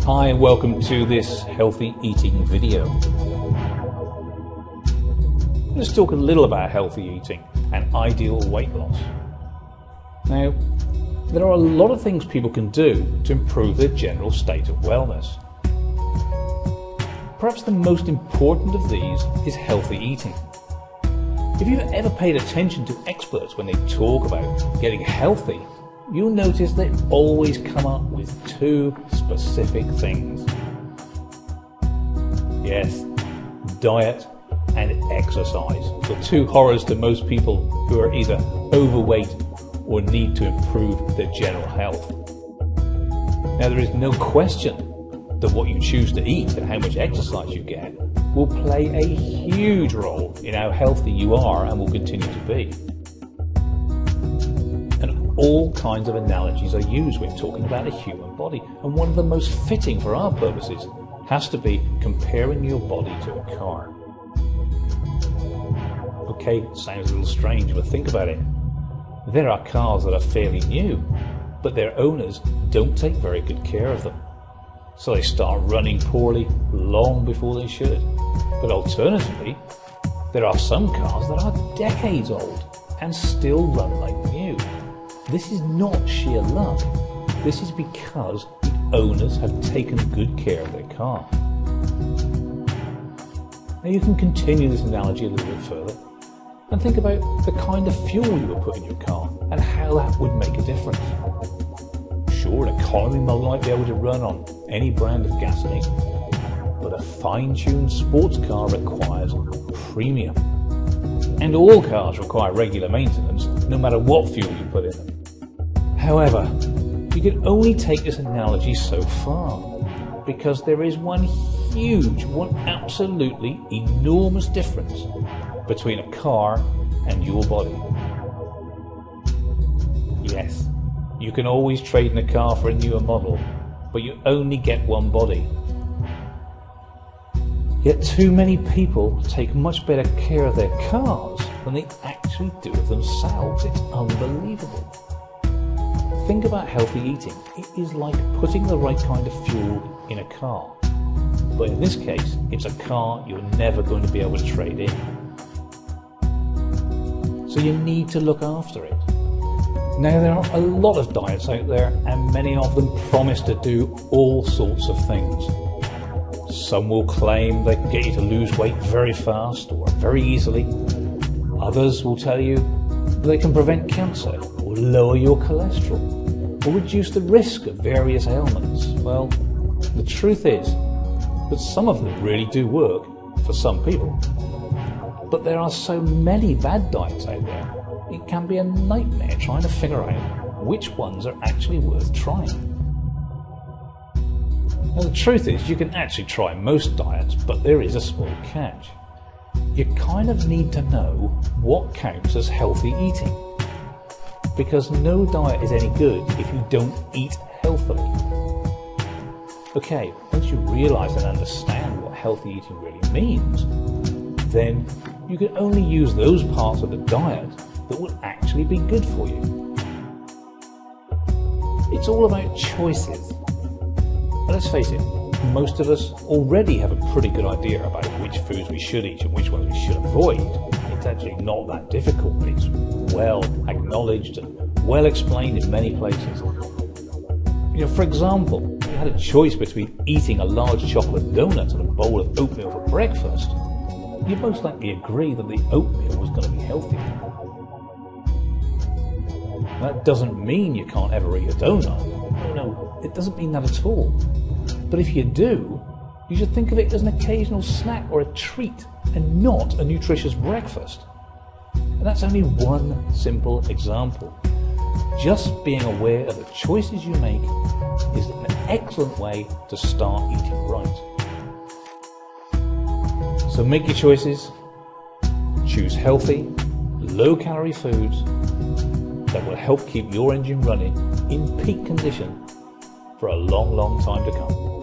Hi and welcome to this healthy eating video. Let's talk a little about healthy eating and ideal weight loss. Now, there are a lot of things people can do to improve their general state of wellness. Perhaps the most important of these is healthy eating. If you've ever paid attention to experts when they talk about getting healthy, you'll notice they always come up with two specific things. Yes, diet and exercise, the two horrors to most people who are either overweight or need to improve their general health. Now, there is no question that what you choose to eat and how much exercise you get will play a huge role in how healthy you are and will continue to be. All kinds of analogies are used when talking about a human body, and one of the most fitting for our purposes has to be comparing your body to a car. Okay, it sounds a little strange, but think about it. There are cars that are fairly new, but their owners don't take very good care of them. So they start running poorly long before they should. But alternatively, there are some cars that are decades old and still run like new. This is not sheer luck. This is because the owners have taken good care of their car. Now you can continue this analogy a little bit further and think about the kind of fuel you would put in your car and how that would make a difference. Sure, an economy model might be able to run on any brand of gasoline, but a fine-tuned sports car requires premium. And all cars require regular maintenance, no matter what fuel you put in them. However, you can only take this analogy so far, because there is one absolutely enormous difference between a car and your body. Yes, you can always trade in a car for a newer model, but you only get one body. Yet too many people take much better care of their cars than they actually do of themselves. It's unbelievable. Think about healthy eating. It is like putting the right kind of fuel in a car. But in this case, it's a car you're never going to be able to trade in. So you need to look after it. Now, there are a lot of diets out there, and many of them promise to do all sorts of things. Some will claim they can get you to lose weight very fast or very easily. Others will tell you that they can prevent cancer or lower your cholesterol or reduce the risk of various ailments. Well, the truth is that some of them really do work for some people. But there are so many bad diets out there, it can be a nightmare trying to figure out which ones are actually worth trying. Now, the truth is, you can actually try most diets, but there is a small catch. You kind of need to know what counts as healthy eating, because no diet is any good if you don't eat healthily. Okay, once you realize and understand what healthy eating really means, then you can only use those parts of the diet that will actually be good for you. It's all about choices. But let's face it, most of us already have a pretty good idea about which foods we should eat and which ones we should avoid. It's actually not that difficult, but it's well acknowledged and well explained in many places. For example, if you had a choice between eating a large chocolate donut and a bowl of oatmeal for breakfast, you'd most likely agree that the oatmeal was going to be healthier. That doesn't mean you can't ever eat a donut. No, it doesn't mean that at all. But if you do, you should think of it as an occasional snack or a treat and not a nutritious breakfast. And that's only one simple example. Just being aware of the choices you make is an excellent way to start eating right. So make your choices, choose healthy, low-calorie foods that will help keep your engine running in peak condition for a long, long time to come.